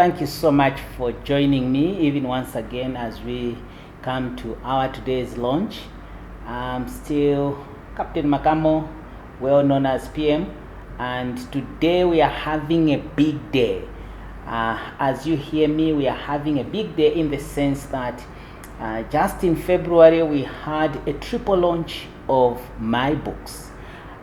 Thank you so much for joining me, even once again, as we come to our today's launch. I'm still Captain Makamo, well known as PM, and today we are having a big day. As you hear me, we are having a big day in the sense that just in February we had a triple launch of my books,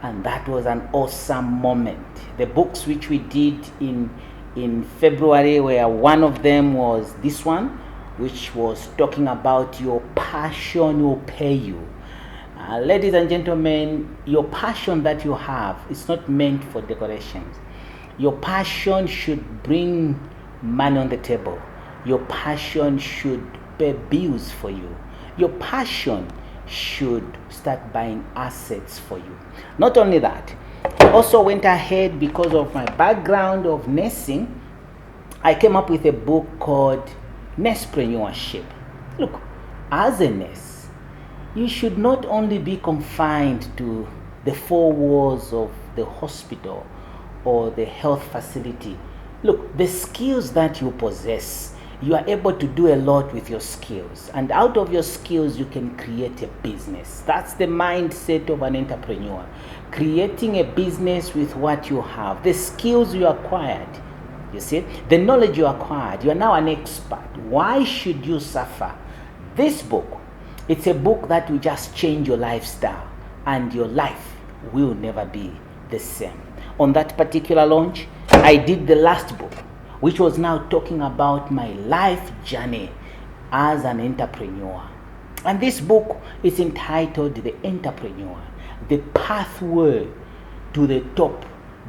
and that was an awesome moment. The books which we did in February, where one of them was this one, which was talking about your passion will pay you. Ladies and gentlemen, your passion that you have is not meant for decorations. Your passion should bring money on the table. Your passion should pay bills for you. Your passion should start buying assets for you. Not only that, I also went ahead, because of my background of nursing, I came up with a book called Nursepreneurship. Look, as a nurse, you should not only be confined to the four walls of the hospital or the health facility. Look, the skills that you possess, you are able to do a lot with your skills, and out of your skills you can create a business. That's the mindset of an entrepreneur, creating a business with what you have, the skills you acquired. You see, the knowledge you acquired, you are now an expert. Why should you suffer? This book, it's a book that will just change your lifestyle, and your life will never be the same. On that particular launch, I did the last book, which was now talking about my life journey as an entrepreneur. And this book is entitled The Entrepreneur, the pathway to the top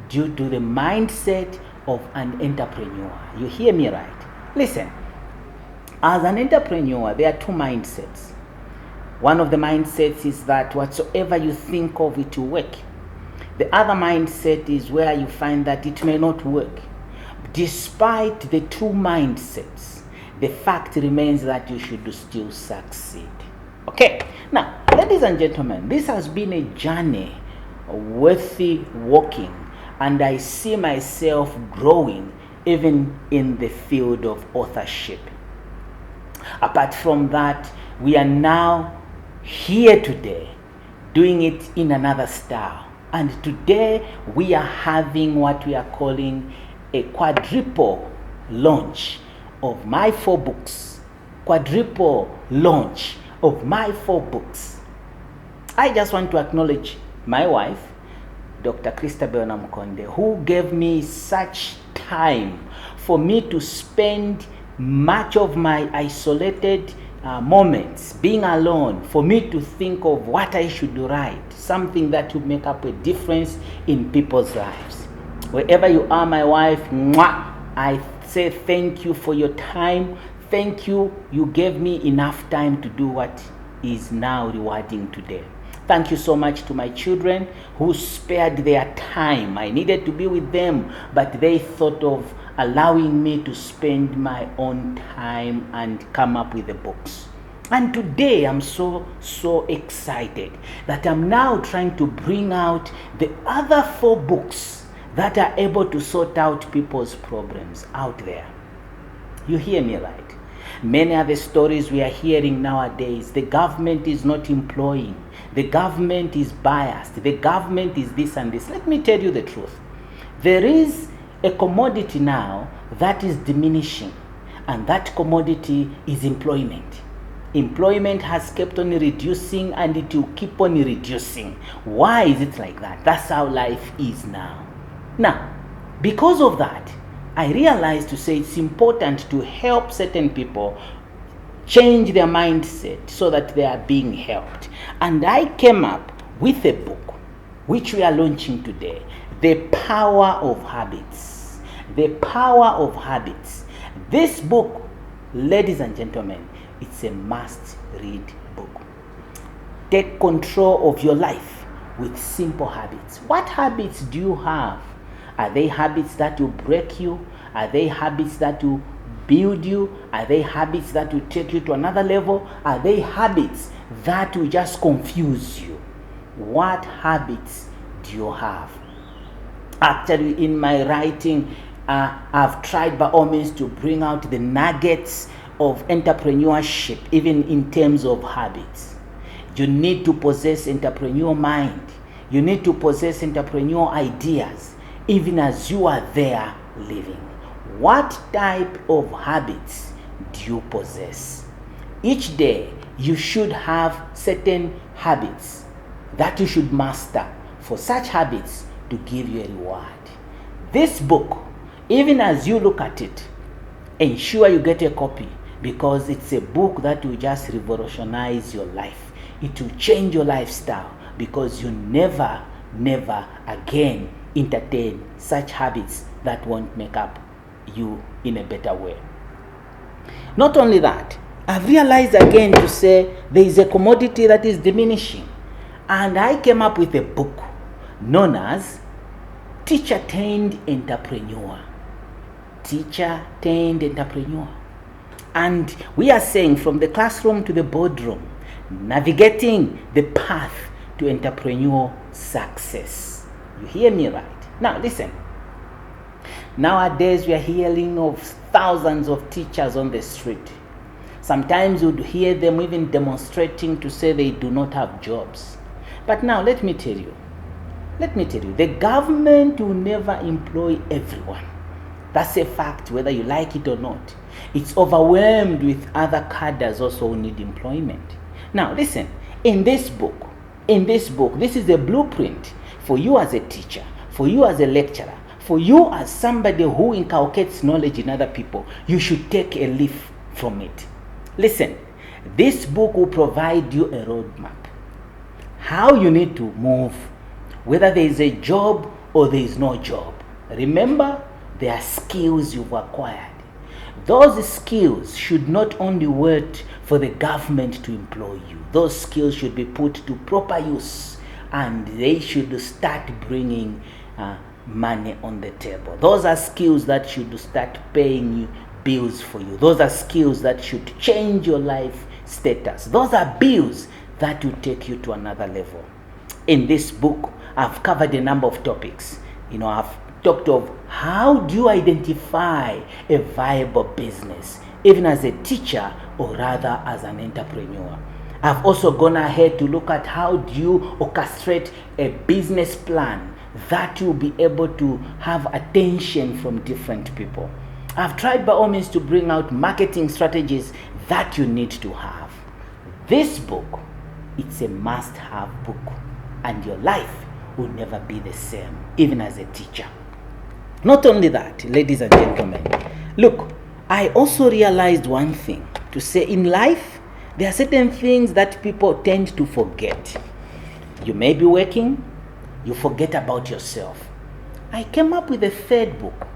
due to the mindset of an entrepreneur. You hear me right? Listen, as an entrepreneur, there are two mindsets. One of the mindsets is that whatsoever you think of, it will work. The other mindset is where you find that it may not work. Despite the two mindsets, the fact remains that you should still succeed. Okay, now, ladies and gentlemen, this has been a journey worthy walking, and I see myself growing even in the field of authorship. Apart from that, we are now here today doing it in another style. And today we are having what we are calling a quadruple launch of my 4 books. Quadruple launch of my 4 books. I just want to acknowledge my wife, Dr. Christabel Namkonde, who gave me such time for me to spend much of my isolated moments being alone, for me to think of what I should write, something that will make up a difference in people's lives. Wherever you are, my wife, mwah, I say thank you for your time. Thank you. You gave me enough time to do what is now rewarding today. Thank you so much to my children who spared their time. I needed to be with them, but they thought of allowing me to spend my own time and come up with the books. And today I'm so excited that I'm now trying to bring out the other 4 books that are able to sort out people's problems out there. You hear me right? Many are the stories we are hearing nowadays. The government is not employing. The government is biased. The government is this and this. Let me tell you the truth. There is a commodity now that is diminishing, and that commodity is employment. Employment has kept on reducing, and it will keep on reducing. Why is it like that? That's how life is now. Now, because of that, I realized to say it's important to help certain people change their mindset so that they are being helped. And I came up with a book which we are launching today, The Power of Habits. The Power of Habits. This book, ladies and gentlemen, it's a must-read book. Take control of your life with simple habits. What habits do you have? Are they habits that will break you? Are they habits that will build you? Are they habits that will take you to another level? Are they habits that will just confuse you? What habits do you have? Actually, in my writing, I've tried by all means to bring out the nuggets of entrepreneurship, even in terms of habits. You need to possess entrepreneurial mind. You need to possess entrepreneurial ideas, even as you are there living. What type of habits do you possess? Each day, you should have certain habits that you should master for such habits to give you a reward. This book, even as you look at it, ensure you get a copy, because it's a book that will just revolutionize your life. It will change your lifestyle, because you never again entertain such habits that won't make up you in a better way. Not only that, I've realized again to say there is a commodity that is diminishing, and I came up with a book known as Teacher-Tained Entrepreneur. Teacher-Tained Entrepreneur. And we are saying from the classroom to the boardroom, navigating the path to entrepreneurial success. You hear me right? Now listen. Nowadays we are hearing of thousands of teachers on the street. Sometimes you'd hear them even demonstrating to say they do not have jobs. But now let me tell you, the government will never employ everyone. That's a fact, whether you like it or not. It's overwhelmed with other cadres also who need employment. Now listen, in this book, this is a blueprint for you as a teacher, for you as a lecturer, for you as somebody who inculcates knowledge in other people. You should take a leaf from it. Listen, this book will provide you a roadmap. How you need to move, whether there is a job or there is no job. Remember, there are skills you've acquired. Those skills should not only wait for the government to employ you. Those skills should be put to proper use, and they should start bringing money on the table. Those are skills that should start paying you bills for you. Those are skills that should change your life status. Those are bills that will take you to another level. In this book, I've covered a number of topics. I've talked of how do you identify a viable business, even as a teacher or rather as an entrepreneur. I've also gone ahead to look at how do you orchestrate a business plan that will be able to have attention from different people. I've tried by all means to bring out marketing strategies that you need to have. This book, it's a must-have book, and your life will never be the same, even as a teacher. Not only that, ladies and gentlemen, look, I also realized one thing, to say in life, there are certain things that people tend to forget. You may be working, you forget about yourself. I came up with a third book.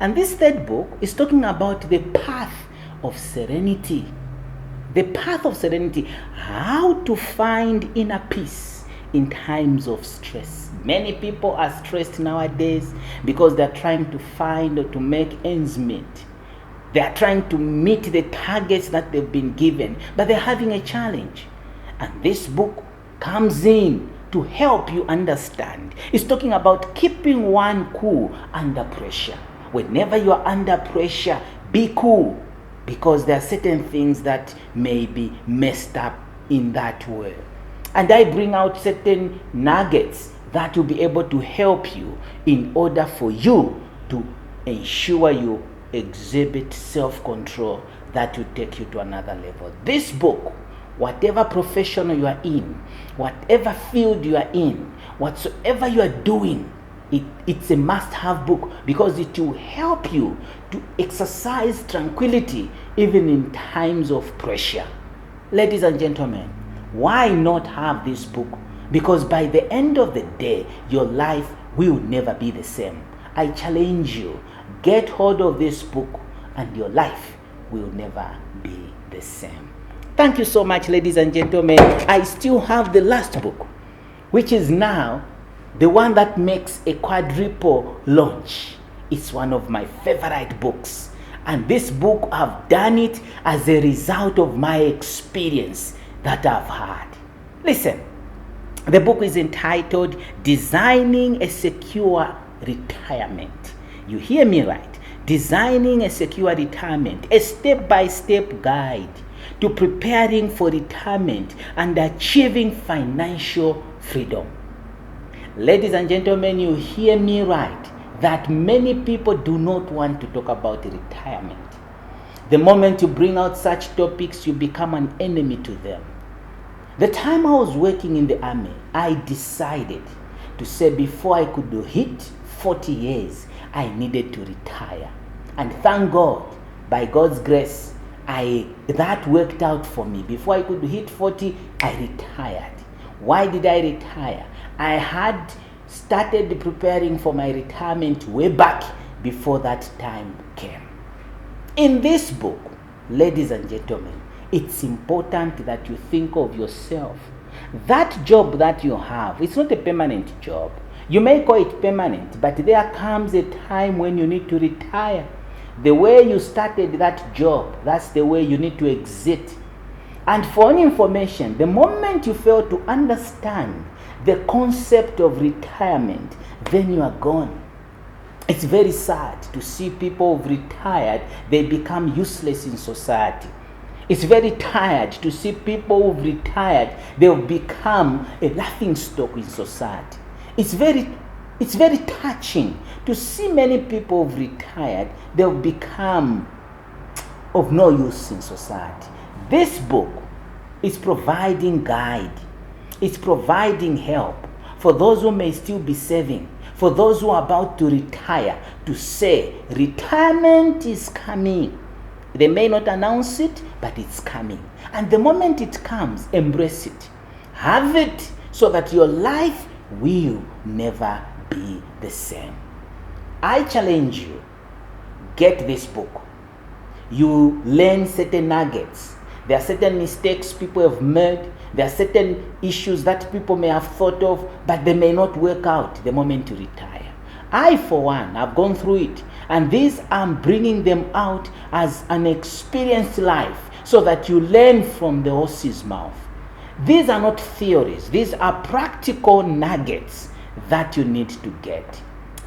And this third book is talking about the path of serenity. The path of serenity. How to find inner peace in times of stress. Many people are stressed nowadays because they're trying to find or to make ends meet. They are trying to meet the targets that they've been given, but they're having a challenge. And this book comes in to help you understand. It's talking about keeping one cool under pressure. Whenever you are under pressure, be cool, because there are certain things that may be messed up in that way. And I bring out certain nuggets that will be able to help you in order for you to ensure you exhibit self-control that will take you to another level. This book, whatever profession you are in, whatever field you are in, whatsoever you are doing, it's a must-have book, because it will help you to exercise tranquility even in times of pressure. Ladies and gentlemen, why not have this book? Because by the end of the day, your life will never be the same. I challenge you, get hold of this book and your life will never be the same. Thank you so much, ladies and gentlemen. I still have the last book, which is now the one that makes a quadruple launch. It's one of my favorite books. And this book, I've done it as a result of my experience that I've had. Listen, the book is entitled Designing a Secure Retirement. You hear me right. Designing a secure retirement, a step-by-step guide to preparing for retirement and achieving financial freedom. Ladies and gentlemen, you hear me right, that many people do not want to talk about retirement. The moment you bring out such topics, you become an enemy to them. The time I was working in the army, I decided to say before I could hit 40 years, I needed to retire. And thank God, by God's grace, that worked out for me. Before I could hit 40, I retired. Why did I retire? I had started preparing for my retirement way back before that time came. In this book, ladies and gentlemen, it's important that you think of yourself. That job that you have, it's not a permanent job. You may call it permanent, but there comes a time when you need to retire. The way you started that job, that's the way you need to exit. And for any information, the moment you fail to understand the concept of retirement, then you are gone. It's very sad to see people who've retired, they become useless in society. It's very tired to see people who've retired, they've become a laughingstock in society. It's very touching to see many people who've retired, they've become of no use in society. This book is providing guide. It's providing help for those who may still be saving, for those who are about to retire, to say retirement is coming. They may not announce it, but it's coming. And the moment it comes, embrace it. Have it so that your life will never be the same. I challenge you, get this book. You learn certain nuggets. There are certain mistakes people have made. There are certain issues that people may have thought of, but they may not work out the moment you retire. I, for one, have gone through it. And these I'm bringing them out as an experienced life so that you learn from the horse's mouth. These are not theories. These are practical nuggets that you need to get.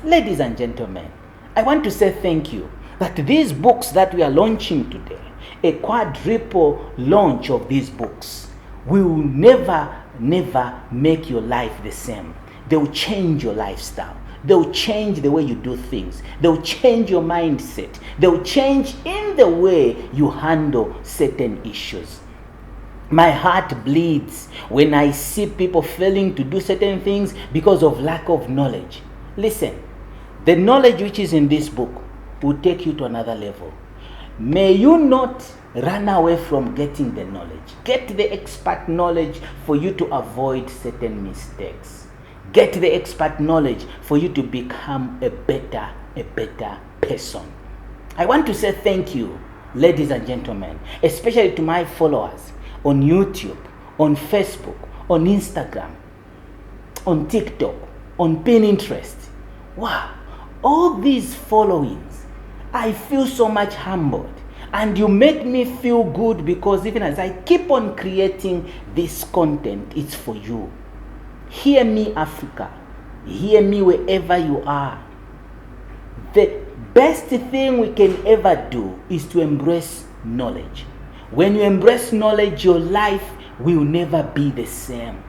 Ladies and gentlemen, I want to say thank you that these books that we are launching today, a quadruple launch of these books, will never make your life the same. They will change your lifestyle. They will change the way you do things. They will change your mindset. They will change in the way you handle certain issues. My heart bleeds when I see people failing to do certain things because of lack of knowledge. Listen, the knowledge which is in this book will take you to another level. May you not run away from getting the knowledge. Get the expert knowledge for you to avoid certain mistakes. Get the expert knowledge for you to become a better person. I want to say thank you, ladies and gentlemen, especially to my followers on YouTube, on Facebook, on Instagram, on TikTok, on Pinterest. Wow, all these followings, I feel so much humbled. And you make me feel good because even as I keep on creating this content, it's for you. Hear me, Africa. Hear me wherever you are. The best thing we can ever do is to embrace knowledge. When you embrace knowledge, your life will never be the same.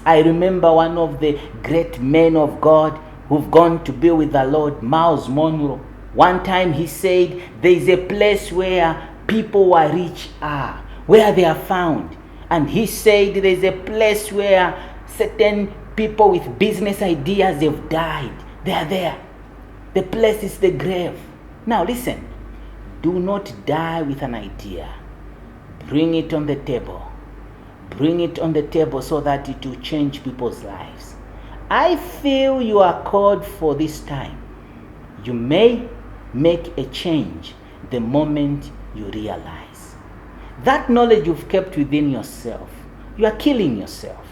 I remember one of the great men of God who've gone to be with the Lord, Miles Monroe. One time he said, there is a place where people who are rich are, where they are found. And he said there is a place where certain people with business ideas have died. They are there. The place is the grave. Now listen, do not die with an idea. Bring it on the table. Bring it on the table so that it will change people's lives. I feel you are called for this time. You may make a change the moment you realize. That knowledge you've kept within yourself, you are killing yourself.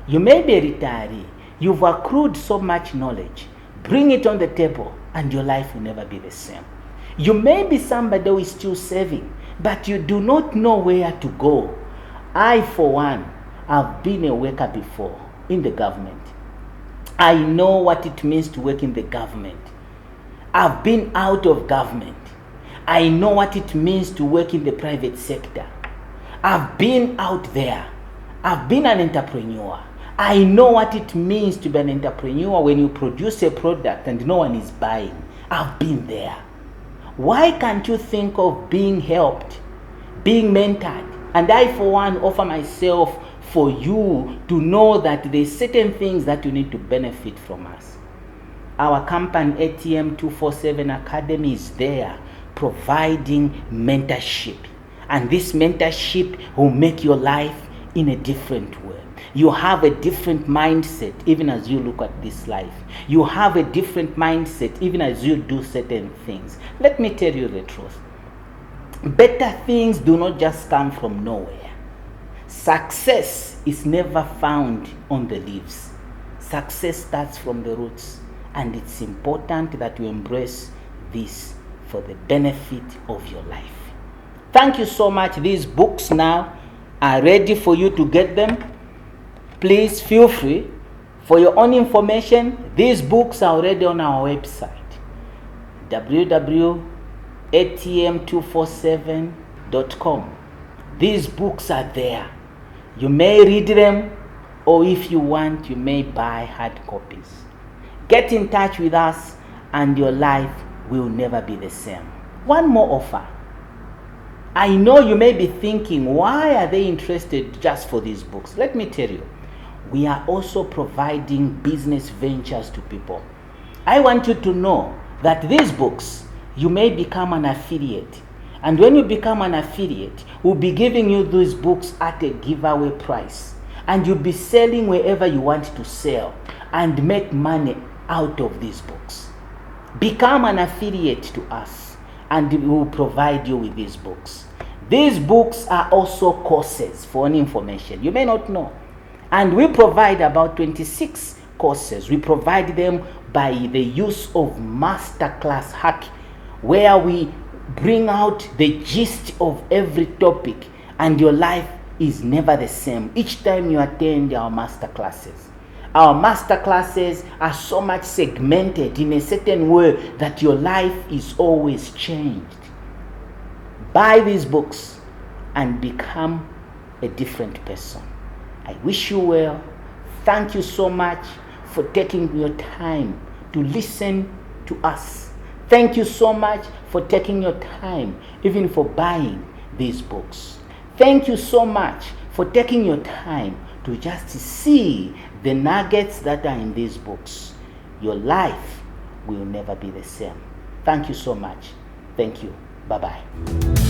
You may be a retiree. You've accrued so much knowledge. Bring it on the table and your life will never be the same. You may be somebody who is still saving, but you do not know where to go. I, for one, have been a worker before in the government. I know what it means to work in the government. I've been out of government. I know what it means to work in the private sector. I've been out there. I've been an entrepreneur. I know what it means to be an entrepreneur when you produce a product and no one is buying. I've been there. Why can't you think of being helped, being mentored? And I, for one, offer myself for you to know that there's certain things that you need to benefit from us. Our company, ATM 247 Academy, is there providing mentorship. And this mentorship will make your life in a different way. You have a different mindset even as you look at this life. You have a different mindset even as you do certain things. Let me tell you the truth. Better things do not just come from nowhere. Success is never found on the leaves. Success starts from the roots. And it's important that you embrace this for the benefit of your life. Thank you so much. These books now are ready for you to get them. Please feel free. For your own information, these books are already on our website, www.atm247.com. These books are there. You may read them, or if you want, you may buy hard copies. Get in touch with us and your life will never be the same. One more offer. I know you may be thinking, why are they interested just for these books? Let me tell you, we are also providing business ventures to people. I want you to know that these books, you may become an affiliate. And when you become an affiliate, we'll be giving you these books at a giveaway price. And you'll be selling wherever you want to sell and make money out of these books. Become an affiliate to us and we will provide you with these books. These books are also courses for any information you may not know. And we provide about 26 courses. We provide them by the use of masterclass hack, where we bring out the gist of every topic and your life is never the same each time you attend our masterclasses. Our masterclasses are so much segmented in a certain way that your life is always changed. Buy these books and become a different person. I wish you well. Thank you so much for taking your time to listen to us. Thank you so much for taking your time even for buying these books. Thank you so much for taking your time to just see the nuggets that are in these books. Your life will never be the same. Thank you so much. Thank you. Bye-bye.